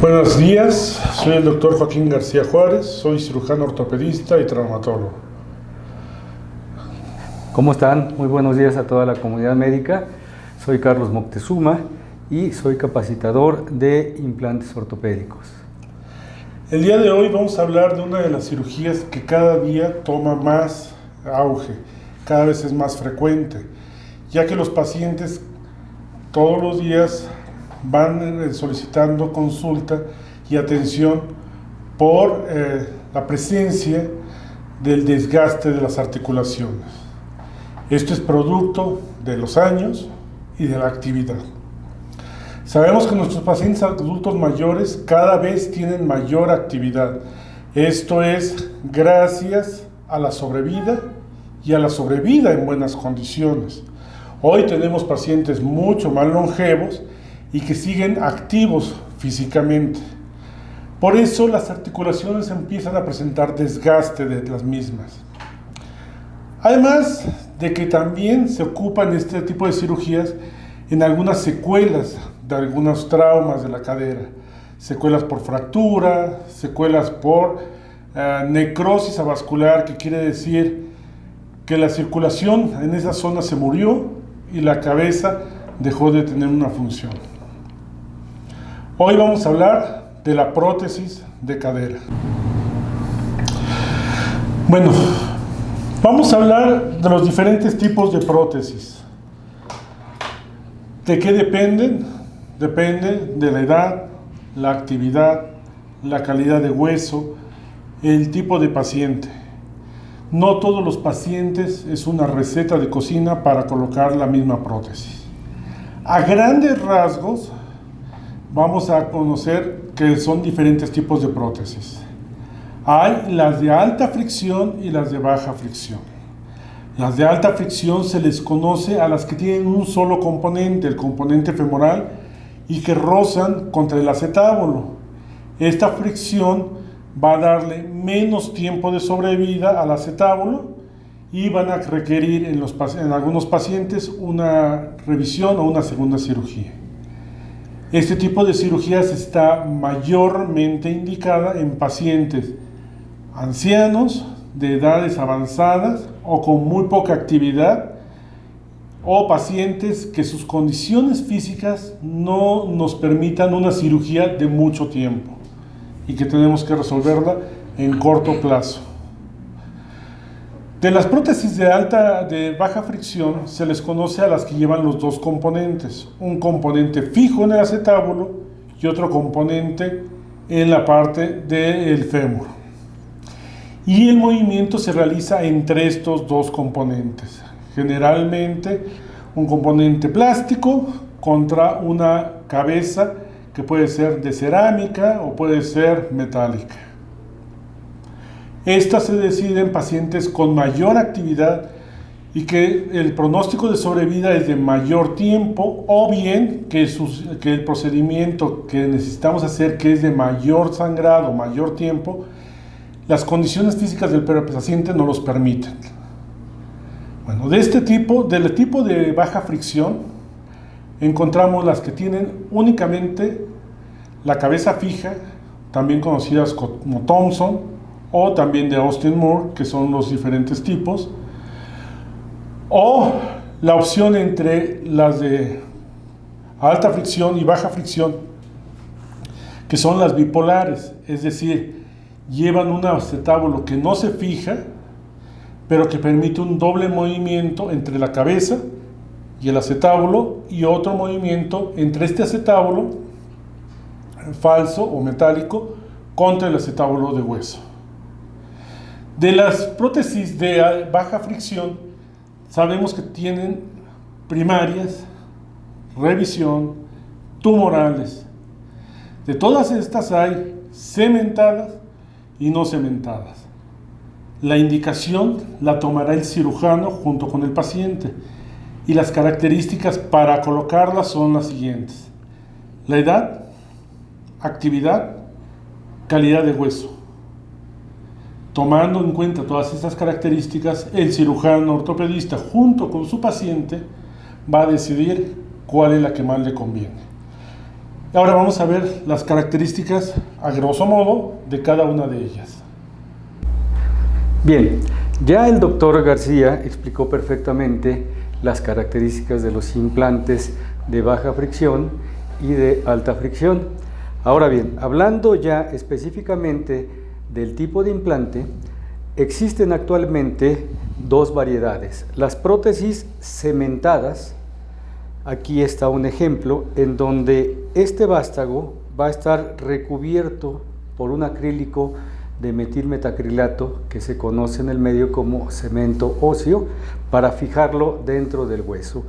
Buenos días, soy el doctor Joaquín García Juárez, soy cirujano ortopedista y traumatólogo. ¿Cómo están? Muy buenos días a toda la comunidad médica. Soy Carlos Moctezuma y soy capacitador de implantes ortopédicos. El día de hoy vamos a hablar de una de las cirugías que cada día toma más auge, cada vez es más frecuente, ya que los pacientes todos los días van solicitando consulta y atención por la presencia del desgaste de las articulaciones. Esto es producto de los años y de la actividad. Sabemos que nuestros pacientes adultos mayores cada vez tienen mayor actividad. Esto es gracias a la sobrevida y a la sobrevida en buenas condiciones. Hoy tenemos pacientes mucho más longevos y que siguen activos físicamente. Por eso las articulaciones empiezan a presentar desgaste de las mismas. Además de que también se ocupan este tipo de cirugías en algunas secuelas de algunos traumas de la cadera, secuelas por fractura, secuelas por necrosis avascular, que quiere decir que la circulación en esa zona se murió y la cabeza dejó de tener una función. Hoy vamos a hablar de la prótesis de cadera. Bueno, vamos a hablar de los diferentes tipos de prótesis. ¿De qué dependen? Depende de la edad, la actividad, la calidad de hueso, el tipo de paciente. No todos los pacientes es una receta de cocina para colocar la misma prótesis. A grandes rasgos, vamos a conocer que son diferentes tipos de prótesis. Hay las de alta fricción y las de baja fricción. Las de alta fricción se les conoce a las que tienen un solo componente, el componente femoral, y que rozan contra el acetábulo. Esta fricción va a darle menos tiempo de sobrevida al acetábulo y van a requerir en algunos pacientes una revisión o una segunda cirugía. Este tipo de cirugías está mayormente indicada en pacientes ancianos, de edades avanzadas o con muy poca actividad, o pacientes que sus condiciones físicas no nos permitan una cirugía de mucho tiempo y que tenemos que resolverla en corto plazo. De las prótesis de baja fricción se les conoce a las que llevan los dos componentes, un componente fijo en el acetábulo y otro componente en la parte del fémur. Y el movimiento se realiza entre estos dos componentes, generalmente un componente plástico contra una cabeza que puede ser de cerámica o puede ser metálica. Estas se deciden en pacientes con mayor actividad y que el pronóstico de sobrevida es de mayor tiempo, o bien que el procedimiento que necesitamos hacer, que es de mayor sangrado, mayor tiempo, las condiciones físicas del paciente no los permiten. Bueno, del tipo de baja fricción, encontramos las que tienen únicamente la cabeza fija, también conocidas como Thompson, o también de Austin Moore, que son los diferentes tipos, o la opción entre las de alta fricción y baja fricción, que son las bipolares, es decir, llevan un acetábulo que no se fija, pero que permite un doble movimiento entre la cabeza y el acetábulo, y otro movimiento entre este acetábulo falso o metálico contra el acetábulo de hueso. De las prótesis de baja fricción, sabemos que tienen primarias, revisión, tumorales. De todas estas hay cementadas y no cementadas. La indicación la tomará el cirujano junto con el paciente, y las características para colocarlas son las siguientes: la edad, actividad, calidad de hueso. Tomando en cuenta todas estas características, el cirujano ortopedista junto con su paciente va a decidir cuál es la que más le conviene. Ahora vamos a ver las características, a grosso modo, de cada una de ellas. Bien, ya el doctor García explicó perfectamente las características de los implantes de baja fricción y de alta fricción. Ahora bien, hablando ya específicamente del tipo de implante, existen actualmente dos variedades. Las prótesis cementadas, aquí está un ejemplo en donde este vástago va a estar recubierto por un acrílico de metilmetacrilato que se conoce en el medio como cemento óseo para fijarlo dentro del hueso.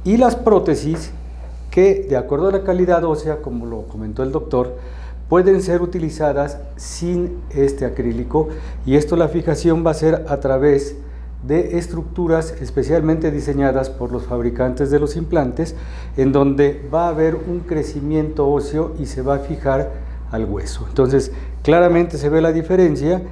Y las prótesis que, de acuerdo a la calidad ósea, como lo comentó el doctor, pueden ser utilizadas sin este acrílico, y esto, la fijación va a ser a través de estructuras especialmente diseñadas por los fabricantes de los implantes, en donde va a haber un crecimiento óseo y se va a fijar al hueso. Entonces, claramente se ve la diferencia.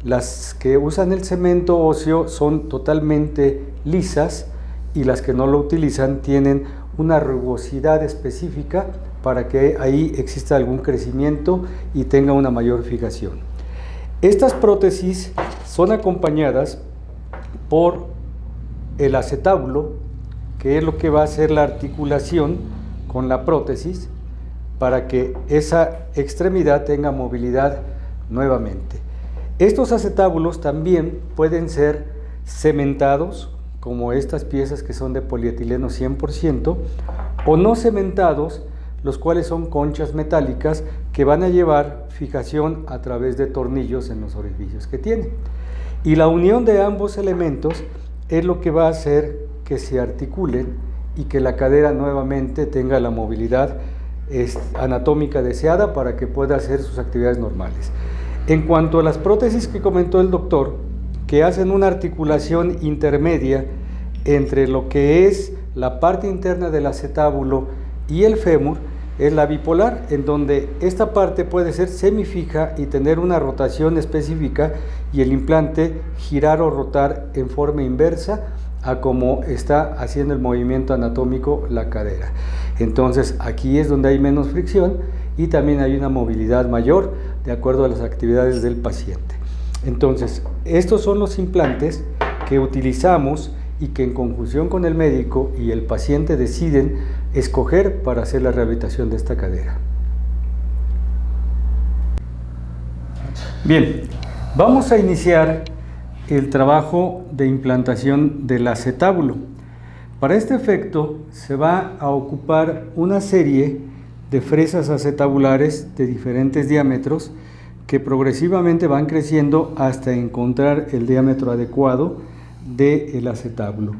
Las que usan el cemento óseo son totalmente lisas, y las que no lo utilizan tienen una rugosidad específica para que ahí exista algún crecimiento y tenga una mayor fijación. Estas prótesis son acompañadas por el acetábulo, que es lo que va a hacer la articulación con la prótesis para que esa extremidad tenga movilidad nuevamente. Estos acetábulos también pueden ser cementados, como estas piezas que son de polietileno 100%, o no cementados, los cuales son conchas metálicas que van a llevar fijación a través de tornillos en los orificios que tienen. Y la unión de ambos elementos es lo que va a hacer que se articulen y que la cadera nuevamente tenga la movilidad anatómica deseada para que pueda hacer sus actividades normales. En cuanto a las prótesis que comentó el doctor, que hacen una articulación intermedia entre lo que es la parte interna del acetábulo y el fémur, es la bipolar, en donde esta parte puede ser semifija y tener una rotación específica, y el implante girar o rotar en forma inversa a como está haciendo el movimiento anatómico la cadera. Entonces aquí es donde hay menos fricción y también hay una movilidad mayor de acuerdo a las actividades del paciente. Entonces, estos son los implantes que utilizamos y que en conjunción con el médico y el paciente deciden escoger para hacer la rehabilitación de esta cadera. Bien, vamos a iniciar el trabajo de implantación del acetábulo. Para este efecto se va a ocupar una serie de fresas acetabulares de diferentes diámetros que progresivamente van creciendo hasta encontrar el diámetro adecuado del acetábulo.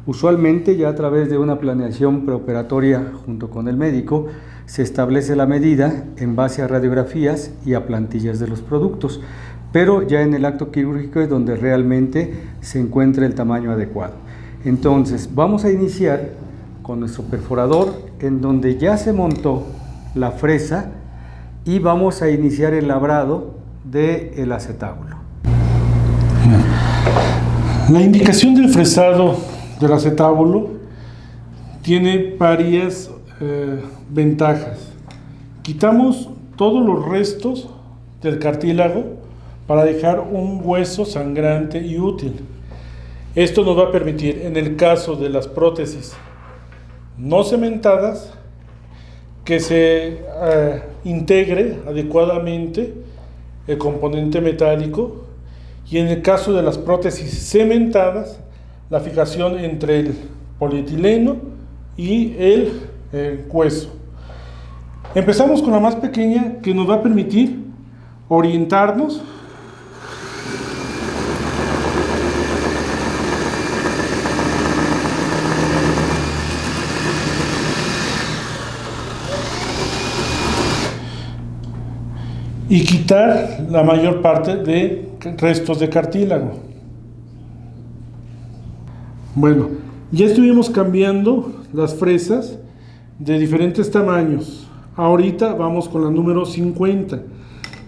Usualmente, ya a través de una planeación preoperatoria junto con el médico, se establece la medida en base a radiografías y a plantillas de los productos, pero ya en el acto quirúrgico es donde realmente se encuentra el tamaño adecuado. Entonces, vamos a iniciar con nuestro perforador, en donde ya se montó la fresa, y vamos a iniciar el labrado del acetábulo. La indicación del fresado del acetábulo tiene varias ventajas. Quitamos todos los restos del cartílago para dejar un hueso sangrante y útil. Esto nos va a permitir, en el caso de las prótesis no cementadas, que se integre adecuadamente el componente metálico, y en el caso de las prótesis cementadas, la fijación entre el polietileno y el hueso. Empezamos con la más pequeña, que nos va a permitir orientarnos y quitar la mayor parte de restos de cartílago. Bueno, ya estuvimos cambiando las fresas de diferentes tamaños. Ahorita vamos con la número 50.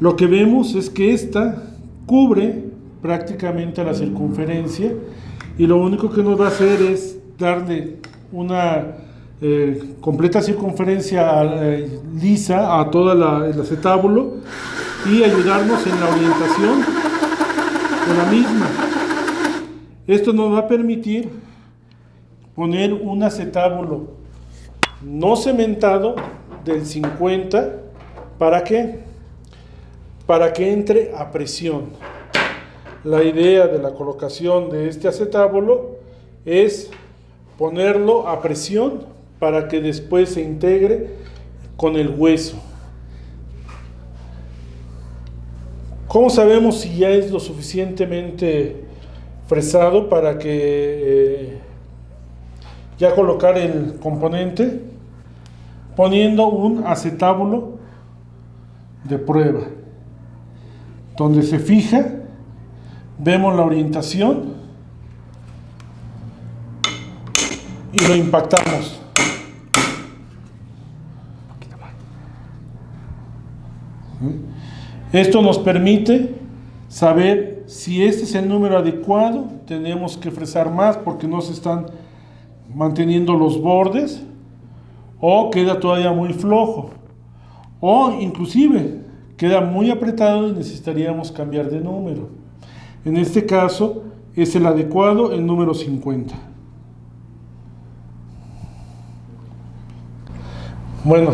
Lo que vemos es que esta cubre prácticamente la circunferencia, y lo único que nos va a hacer es darle una completa circunferencia lisa a todo el acetábulo y ayudarnos en la orientación de la misma. Esto nos va a permitir poner un acetábulo no cementado del 50. ¿Para qué? Para que entre a presión. La idea de la colocación de este acetábulo es ponerlo a presión para que después se integre con el hueso. ¿Cómo sabemos si ya es lo suficientemente fresado para que ya colocar el componente? Poniendo un acetábulo de prueba, donde se fija, vemos la orientación y lo impactamos. Esto nos permite saber si este es el número adecuado. Tenemos que fresar más porque no se están manteniendo los bordes, o queda todavía muy flojo, o inclusive queda muy apretado y necesitaríamos cambiar de número. En este caso es el adecuado, el número 50. Bueno,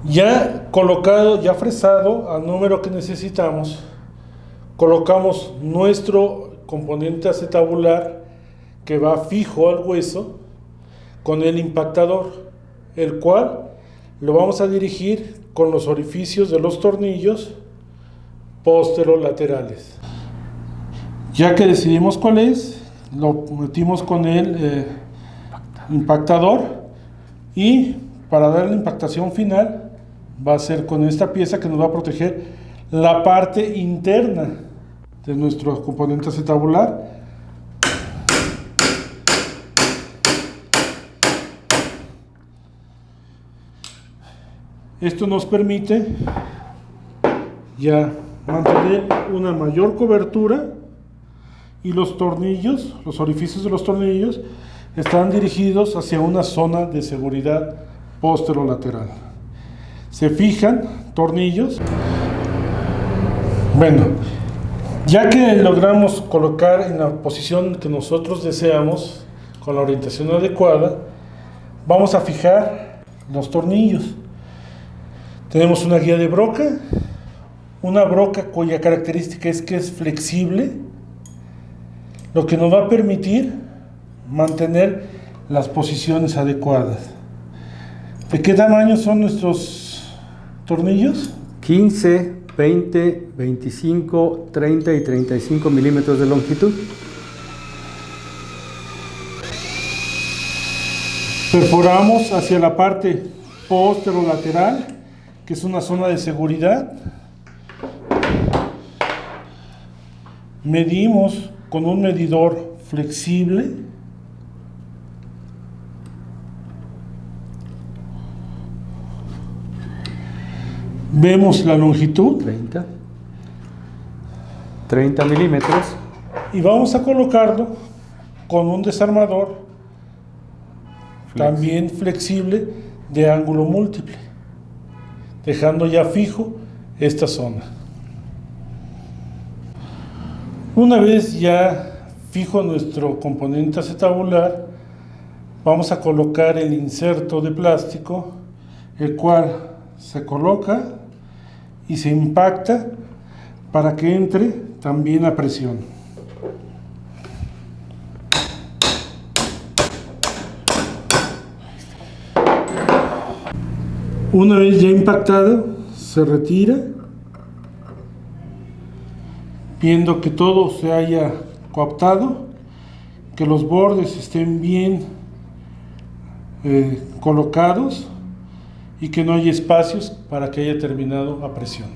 ya colocado, ya fresado al número que necesitamos, colocamos nuestro componente acetabular que va fijo al hueso con el impactador, el cual lo vamos a dirigir con los orificios de los tornillos posterolaterales. Ya que decidimos cuál es, lo metimos con el impactador, y para dar la impactación final va a ser con esta pieza que nos va a proteger la parte interna de nuestro componente acetabular. Esto nos permite ya mantener una mayor cobertura, y los tornillos, los orificios de los tornillos están dirigidos hacia una zona de seguridad posterolateral. Se fijan tornillos. Bueno, ya que logramos colocar en la posición que nosotros deseamos con la orientación adecuada, vamos a fijar los tornillos. Tenemos una guía de broca, una broca cuya característica es que es flexible, lo que nos va a permitir mantener las posiciones adecuadas. ¿De qué tamaño son nuestros tornillos? 15, 20, 25, 30 y 35 milímetros de longitud. Perforamos hacia la parte posterolateral, que es una zona de seguridad. Medimos con un medidor flexible. Vemos la longitud. 30 milímetros. Y vamos a colocarlo con un desarmador también flexible de ángulo múltiple, dejando ya fijo esta zona. Una vez ya fijo nuestro componente acetabular, vamos a colocar el inserto de plástico, el cual se coloca y se impacta para que entre también a presión. Una vez ya impactado, se retira, viendo que todo se haya coaptado, que los bordes estén bien colocados y que no haya espacios para que haya terminado a presión.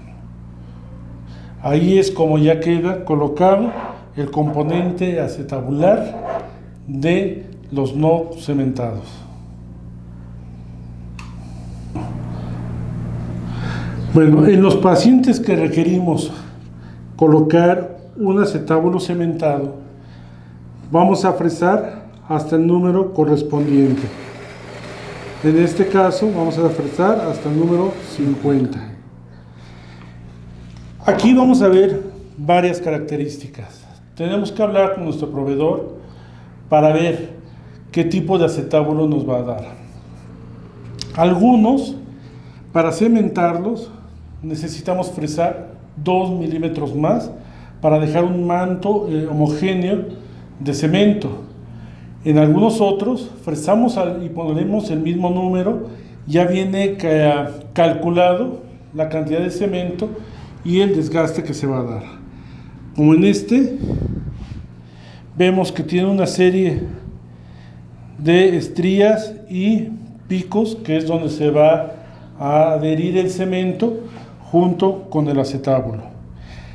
Ahí es como ya queda colocado el componente acetabular de los no cementados. Bueno, en los pacientes que requerimos colocar un acetábulo cementado, vamos a fresar hasta el número correspondiente. En este caso vamos a fresar hasta el número 50. Aquí vamos a ver varias características. Tenemos que hablar con nuestro proveedor para ver qué tipo de acetábulo nos va a dar. Algunos, para cementarlos, necesitamos fresar 2 milímetros más para dejar un manto homogéneo de cemento. En algunos otros, fresamos y ponemos el mismo número, ya viene calculado la cantidad de cemento y el desgaste que se va a dar. Como en este, vemos que tiene una serie de estrías y picos, que es donde se va a adherir el cemento junto con el acetábulo.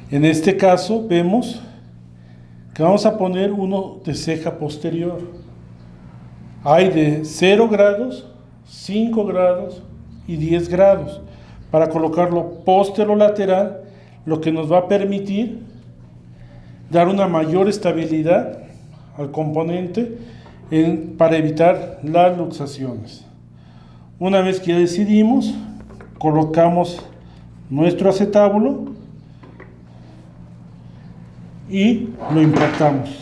En este caso, vemos que vamos a poner uno de ceja posterior. Hay de 0 grados, 5 grados y 10 grados para colocarlo posterolateral, lo que nos va a permitir dar una mayor estabilidad al componente para evitar las luxaciones. Una vez que ya decidimos, colocamos nuestro acetábulo y lo impactamos.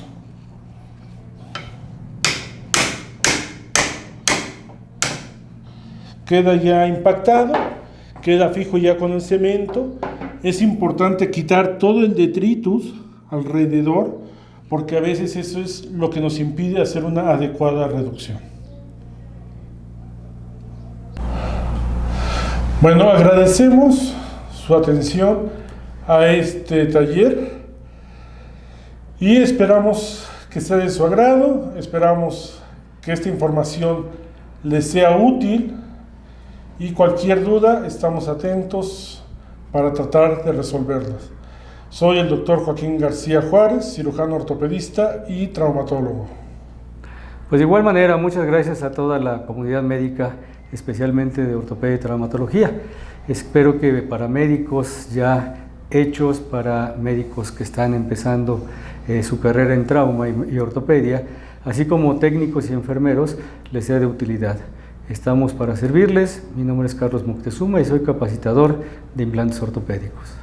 Queda ya impactado, queda fijo ya con el cemento. Es importante quitar todo el detritus alrededor, porque a veces eso es lo que nos impide hacer una adecuada reducción. Bueno, agradecemos su atención a este taller y esperamos que sea de su agrado, esperamos que esta información les sea útil y cualquier duda estamos atentos para tratar de resolverlas. Soy el doctor Joaquín García Juárez, cirujano ortopedista y traumatólogo. Pues de igual manera, muchas gracias a toda la comunidad médica, especialmente de ortopedia y traumatología. Espero que para médicos ya hechos, para médicos que están empezando su carrera en trauma y ortopedia, así como técnicos y enfermeros, les sea de utilidad. Estamos para servirles. Mi nombre es Carlos Moctezuma y soy capacitador de implantes ortopédicos.